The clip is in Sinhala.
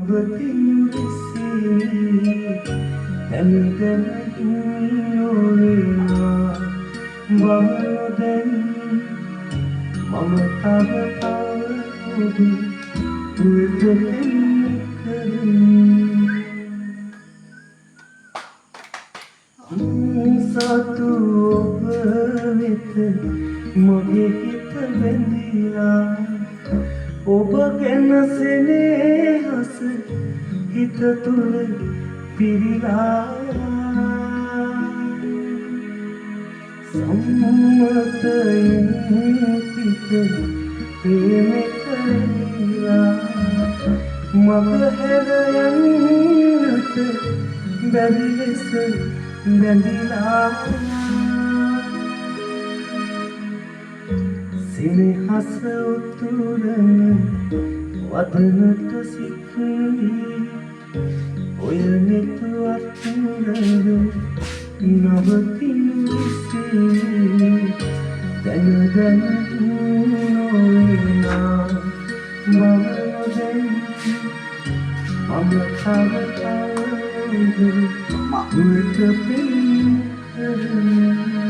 අවතිනුලෙසි දැනගෙන ඉන්නෝනා බවනොදැන් මම තව ඔබ වෙතෙන් කරමි සතු ඔබ වෙත මගේ හිත බැඳිලා ඔබ ගැන සෙනෙහස හිත තුල පිරිලා සම්මතයෙන් පිට ප්‍රේමේ කරලා මග හැර යන්නට බැරි ලෙස බැඳිලා සෙනෙහස උතුරන වදනට සික්වී ඔය නෙතුවක් මුරද නවතිනු විසේ දැනගෙන නොවේනා මවනොදැන් මම තව තව වෙත පෙන් කරමි